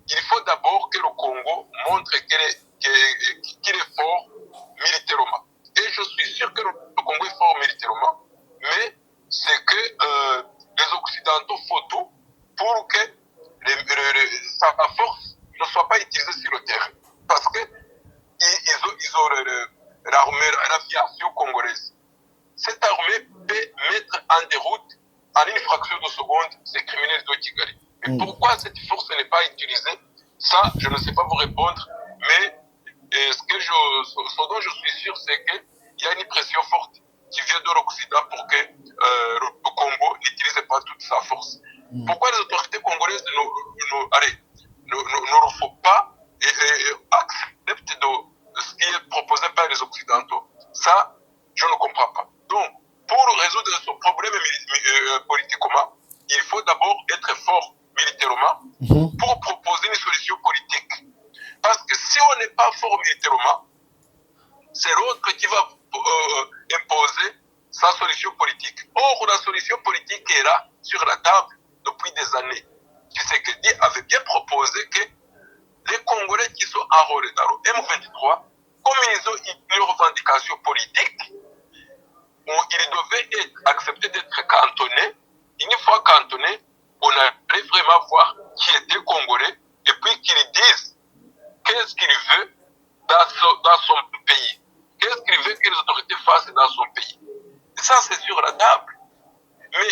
il faut d'abord que le Congo montre qu'il est fort militairement. Et je suis sûr que le Congo est fort militairement, mais c'est que les Occidentaux font tout pour que sa force ne soit pas utilisée sur le terrain. Parce que ils ont l'armée, l'aviation congolaise. Cette armée peut mettre en déroute, en une fraction de seconde, ces criminels de Kigali. Mais pourquoi cette force n'est pas utilisée? Ça, je ne sais pas vous répondre, mais ce dont je suis sûr, c'est qu'il y a une pression forte qui vient de l'Occident pour que le Congo n'utilise pas toute sa force. Pourquoi les autorités congolaises ne refont pas et acceptent de ce qui est proposé par les Occidentaux? Ça, je ne comprends pas. Donc, pour résoudre ce problème politiquement, il faut d'abord être fort militairement pour proposer une solution politique. Parce que si on n'est pas fort militairement, c'est l'autre qui va imposer sa solution politique. Or, la solution politique est là, sur la table, depuis des années. Tshisekedi avait bien proposé que les Congolais qui sont enrôlés dans le M23, comme ils ont une revendication politique, ils devaient accepter d'être cantonnés. Une fois cantonnés, on allait vraiment voir qui était Congolais et puis qu'ils disent qu'est-ce qu'il veut dans son pays. Qu'est-ce qu'il veut que les autorités fassent dans son pays. Et ça, c'est sur la table. Mais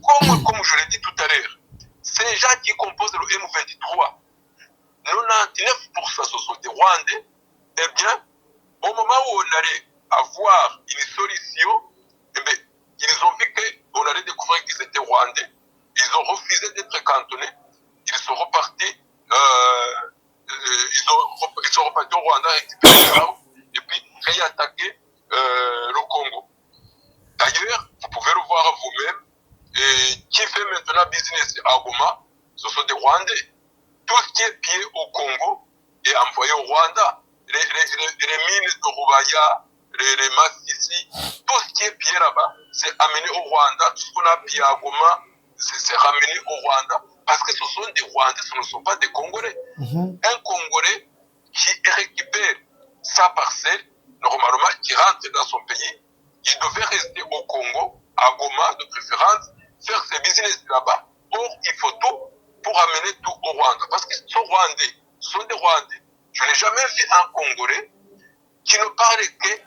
comme je l'ai dit tout à l'heure, ces gens qui composent le M23, 99% ce sont des Rwandais. Eh bien, au moment où on allait avoir une solution, eh bien, ils ont vu qu'on allait découvrir qu'ils étaient Rwandais. Ils ont refusé d'être cantonnés. Ils sont repartis. Ils sont repartis au Rwanda, récupérer les armes et puis réattaquer le Congo. D'ailleurs, vous pouvez le voir vous-même. Et qui fait maintenant business à Goma, ce sont des Rwandais. Tout ce qui est pillé au Congo est envoyé au Rwanda. Les mines de Rubaya, les Massissi, tout ce qui est pillé là-bas, c'est amené au Rwanda. Tout ce qu'on a pillé à Goma, c'est ramené au Rwanda. Parce que ce sont des Rwandais, ce ne sont pas des Congolais. Un Congolais qui récupère sa parcelle, normalement, qui rentre dans son pays, il devait rester au Congo, à Goma de préférence, faire ses business là-bas. Or, il faut tout pour amener tout au Rwanda. Parce qu'ils sont Rwandais, ce sont des Rwandais. Je n'ai jamais vu un Congolais qui ne parle que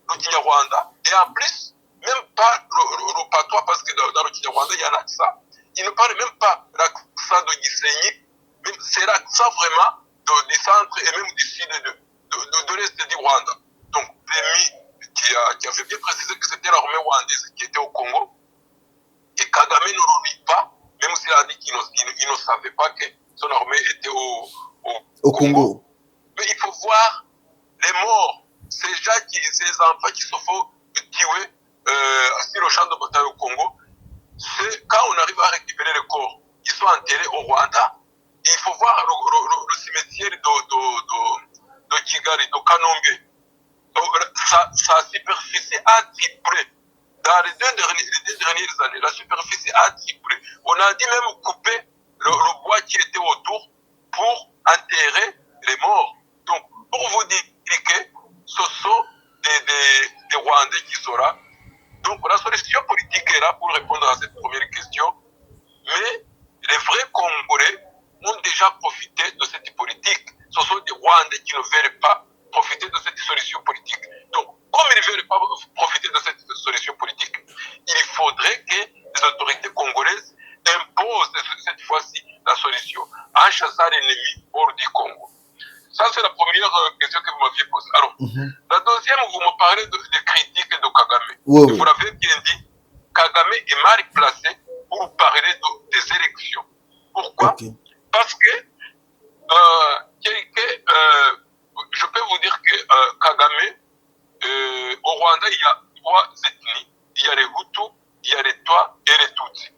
le Kinyarwanda. Et en plus, même pas le patois, parce que dans le Kinyarwanda, il y a l'accent. Il ne parle même pas l'accent de Gisenyi, mais c'est l'accent vraiment du centre et même du sud de l'est du Rwanda. Donc, l'ennemi qui avait bien précisé que c'était l'armée rwandaise qui était au Congo, et Kagame ne le dit pas, même s'il a dit qu'il ne savait pas que son armée était au Congo. Mais il faut voir les morts, ces enfants qui se font tuer sur le champ de bataille au Congo. C'est quand on arrive à récupérer les corps, ils sont enterrés au Rwanda. Et il faut voir le cimetière de Kigali, de Kanombe. Sa superficie a triplé. Dans les deux dernières années, la superficie a triplé. On a dit même couper le bois qui était autour pour enterrer les morts. Donc, pour vous dire que ce sont des Rwandais qui sont là. Donc, la solution politique est là pour répondre à cette première question. Mais les vrais Congolais ont déjà profité de cette politique. Ce sont des Rwandais qui ne veulent pas profiter de cette solution politique. Donc, comme ils ne veulent pas profiter de cette solution politique, il faudrait que les autorités congolaises imposent cette fois-ci la solution en chassant l'ennemi hors du Congo. Ça, c'est la première question que vous m'aviez posée. Alors, la deuxième, vous me parlez des critiques de Kagame. Oui. Vous l'avez bien dit, Kagame est mal placé pour parler des élections. Pourquoi? Parce que je peux vous dire que Kagame, au Rwanda, il y a 3 ethnies. Il y a les Hutus, il y a les Twa et les Tutsi.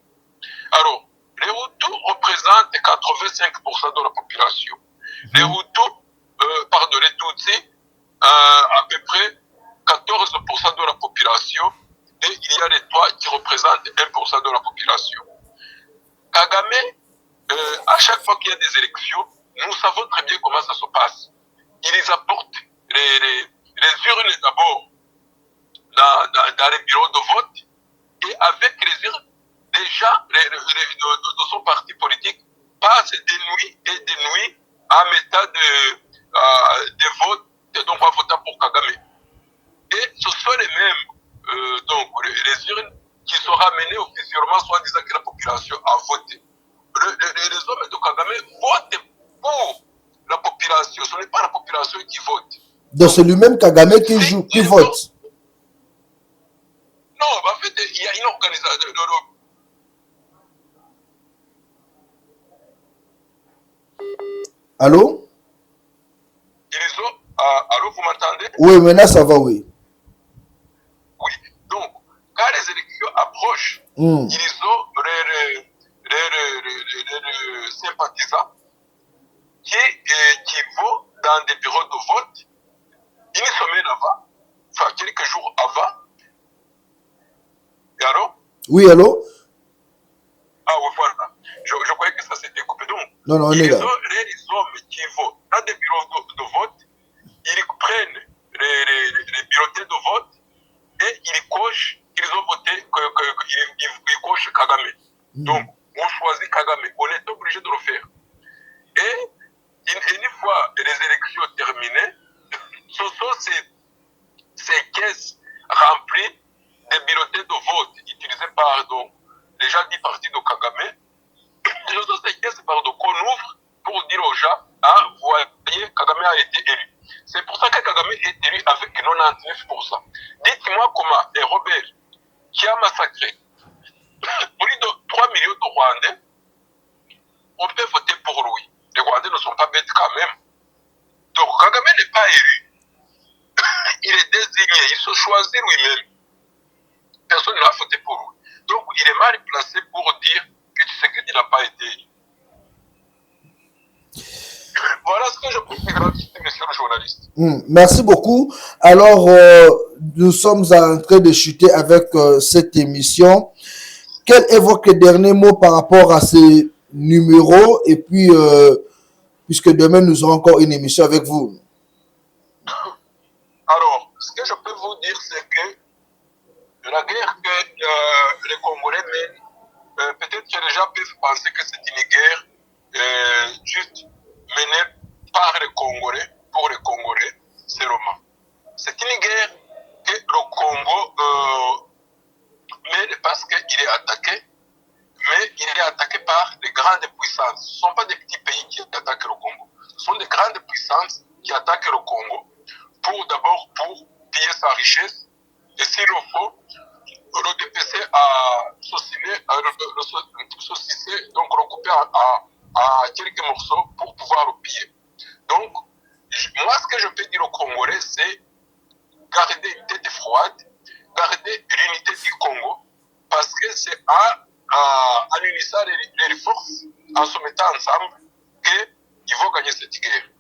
Alors, les Hutus représentent 85% de la population. Les Hutus, les Tutsis, à peu près 14% de la population. Et il y a les Twa qui représentent 1% de la population. Kagame, à chaque fois qu'il y a des élections, nous savons très bien comment ça se passe. Ils apportent les urnes d'abord dans les bureaux de vote et avec les urnes, les gens de son parti politique passent des nuits et des nuits en mettant des votes, donc en votant pour Kagame. Et ce sont les mêmes, donc les urnes qui sera mené officiellement, soit disant que la population a voté. Les hommes de Kagame votent pour la population. Ce n'est pas la population qui vote. Donc c'est lui-même Kagame qui joue, qui vote. Non, en fait, il y a une organisation. Allô? Allô, vous m'entendez? Oui, maintenant ça va, oui. Oui. Donc, quand les élections approchent, ils ont les sympathisants qui vont dans des bureaux de vote une semaine avant, enfin quelques jours avant. Et allô? Oui, allô? Ah oui, voilà. Je croyais que ça s'était coupé. Donc, non, on est là. Les hommes qui vont dans des bureaux de vote, ils prennent les bulletins de vote et ils cochent qu'ils ont voté, ils cochent Kagame. Donc, on choisit Kagame. On est obligé de le faire. Et une fois les élections terminées, ce sont ces caisses remplies des bulletins de vote utilisés par les gens du parti de Kagame. Ce sont ces caisses qu'on ouvre pour dire aux gens, ah, vous voyez, Kagame a été élu. C'est pour ça que Kagame est élu avec 99%. Dites-moi comment un Robert qui a massacré plus de 3 millions de Rwandais, on peut voter pour lui. Les Rwandais ne sont pas bêtes quand même. Donc Kagame n'est pas élu. Il est désigné, il se choisit lui-même. Personne ne l'a voté pour lui. Donc il est mal placé pour dire que Tshisekedi n'a pas été élu. Voilà ce que je peux dire, monsieur le journaliste. Merci beaucoup. Alors, nous sommes en train de chuter avec cette émission. Quel est votre dernier mot par rapport à ces numéros? Et puis, puisque demain, nous aurons encore une émission avec vous. Alors, ce que je peux vous dire, c'est que la guerre que les Congolais mènent, peut-être que les gens peuvent penser que c'est une guerre juste menée par les Congolais, pour les Congolais, seulement. C'est une guerre que le Congo mène parce qu'il est attaqué, mais il est attaqué par les grandes puissances. Ce ne sont pas des petits pays qui attaquent le Congo. Ce sont des grandes puissances qui attaquent le Congo d'abord pour piller sa richesse et s'il le faut, le DPC a saucissé, donc le couper à quelques morceaux pour pouvoir le piller. Donc, moi, ce que je peux dire aux Congolais, c'est garder une tête froide, garder l'unité du Congo, parce que c'est en unissant les forces, en se mettant ensemble, qu'ils vont gagner cette guerre.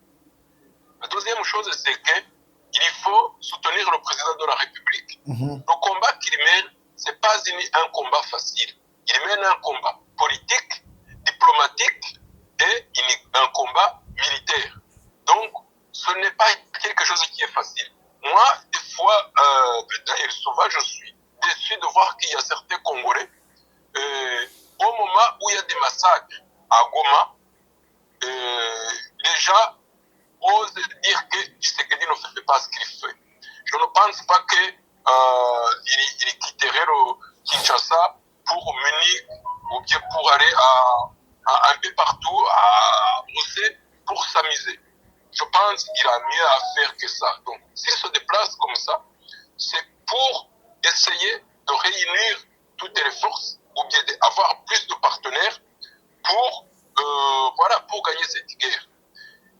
La deuxième chose, c'est qu'il faut soutenir le président de la République. Le combat qu'il mène, ce n'est pas un combat facile. Il mène un combat politique, diplomatique et un combat militaire. Donc, ce n'est pas quelque chose qui est facile. Moi, des fois, d'ailleurs, souvent, je suis déçu de voir qu'il y a certains Congolais, au moment où il y a des massacres à Goma, les gens osent dire que Tshisekedi ne fait pas ce qu'il fait. Je ne pense pas qu'il quitterait le Kinshasa pour Munich ou bien pour aller un peu partout à Bruxelles pour s'amuser. Je pense qu'il a mieux à faire que ça. Donc, s'il se déplace comme ça, c'est pour essayer de réunir toutes les forces ou bien d'avoir plus de partenaires pour gagner cette guerre.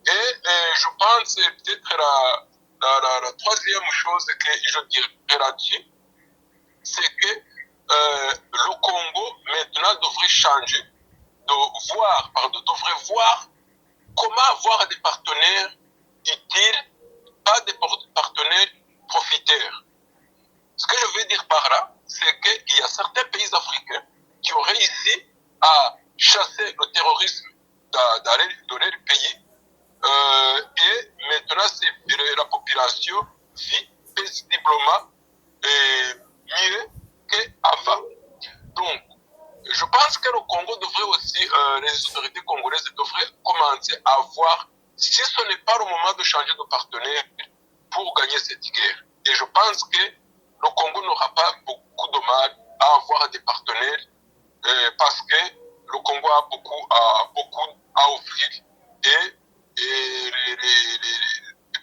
Et je pense peut-être la troisième chose que je dirais là-dessus, c'est que le Congo maintenant devrait changer, devrait voir comment avoir des partenaires utiles, pas des partenaires profiteurs. Ce que je veux dire par là, c'est qu'il y a certains pays africains qui ont réussi à chasser le terrorisme dans leur pays. Et maintenant, la population vit paisiblement mieux qu'avant. Donc, je pense que le Congo devrait aussi, les autorités congolaises devraient commencer à voir si ce n'est pas le moment de changer de partenaire pour gagner cette guerre. Et je pense que le Congo n'aura pas beaucoup de mal à avoir des partenaires parce que le Congo a beaucoup à offrir et les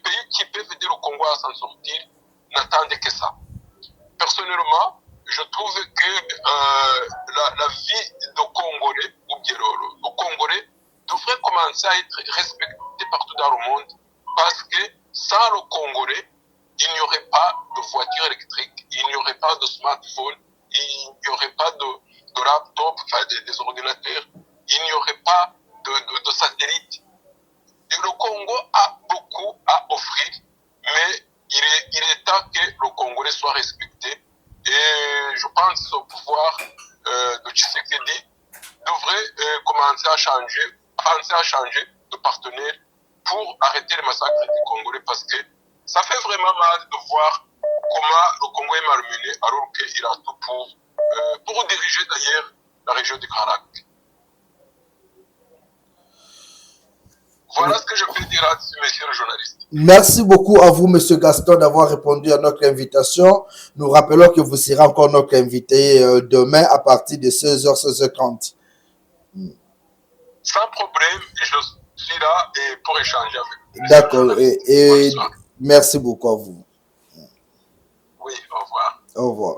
pays qui peuvent aider le Congo à s'en sortir n'attendent que ça. Personnellement, je trouve que la vie de Congolais ou bien le Congolais devrait commencer à être respecté partout dans le monde parce que sans le Congolais, il n'y aurait pas de voiture électrique, il n'y aurait pas de smartphone, il n'y aurait pas de laptop, enfin des ordinateurs, il n'y aurait pas de satellite. Et le Congo a beaucoup à offrir, mais il est temps que le Congolais soit respecté. Et je pense au pouvoir de Tshisekedi devrait commencer à penser à changer de partenaire pour arrêter le massacre des Congolais parce que ça fait vraiment mal de voir comment le Congo est malmené alors qu'il a tout pour diriger d'ailleurs la région du Grand Lac. Voilà ce que je peux dire là-dessus, monsieur le journaliste. Merci beaucoup à vous, monsieur Gaston, d'avoir répondu à notre invitation. Nous rappelons que vous serez encore notre invité demain à partir de 16h, 16h30. Sans problème, je suis là et pour échanger avec vous. D'accord. Et merci beaucoup à vous. Oui, au revoir. Au revoir.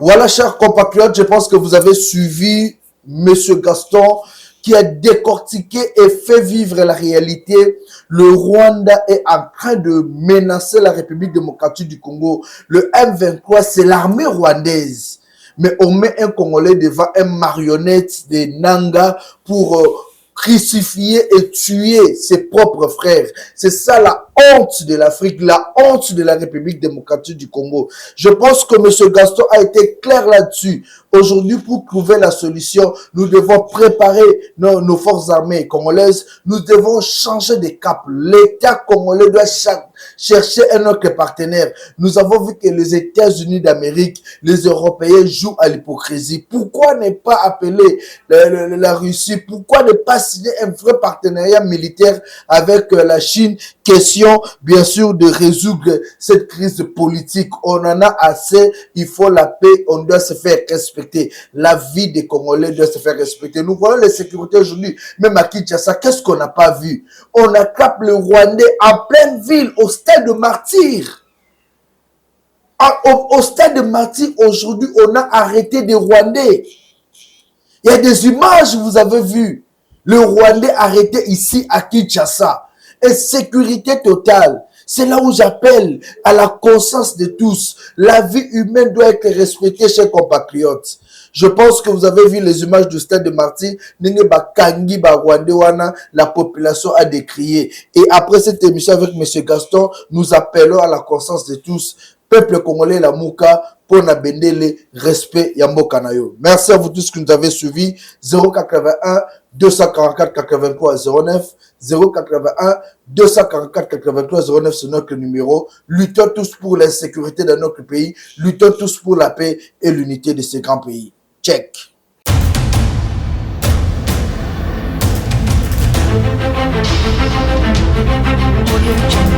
Voilà, chers compatriotes, je pense que vous avez suivi monsieur Gaston qui a décortiqué et fait vivre la réalité. Le Rwanda est en train de menacer la République démocratique du Congo. Le M23, c'est l'armée rwandaise. Mais on met un Congolais devant un marionnette des Nanga pour crucifier et tuer ses propres frères. C'est ça la honte de l'Afrique, la honte de la République démocratique du Congo. Je pense que M. Gaston a été clair là-dessus. Aujourd'hui, pour trouver la solution, nous devons préparer nos forces armées congolaises. Nous devons changer de cap. L'État congolais doit chercher un autre partenaire. Nous avons vu que les États-Unis d'Amérique, les Européens jouent à l'hypocrisie. Pourquoi ne pas appeler la Russie? Pourquoi ne pas signer un vrai partenariat militaire avec la Chine? Question, bien sûr, de résoudre cette crise politique. On en a assez. Il faut la paix. On doit se faire respecter. La vie des Congolais doit se faire respecter. Nous voyons les sécurités aujourd'hui, même à Kinshasa. Qu'est-ce qu'on n'a pas vu? On attrape le Rwandais en pleine ville, au stade de Martyrs. Au stade de Martyrs, aujourd'hui, on a arrêté des Rwandais. Il y a des images, vous avez vu. Le Rwandais arrêté ici à Kinshasa. Et sécurité totale. C'est là où j'appelle à la conscience de tous. La vie humaine doit être respectée, chers compatriotes. Je pense que vous avez vu les images du stade de Martyrs. La population a décrié. Et après cette émission avec M. Gaston, nous appelons à la conscience de tous. Peuple congolais, la Mouka, pour Nabendele, respect Yambo Kanayo. Merci à vous tous qui nous avez suivis. 081 244 83 09. 081 244 83 09, c'est notre numéro. Luttons tous pour la sécurité de notre pays. Luttons tous pour la paix et l'unité de ce grand pays. Check. Audio Jungle.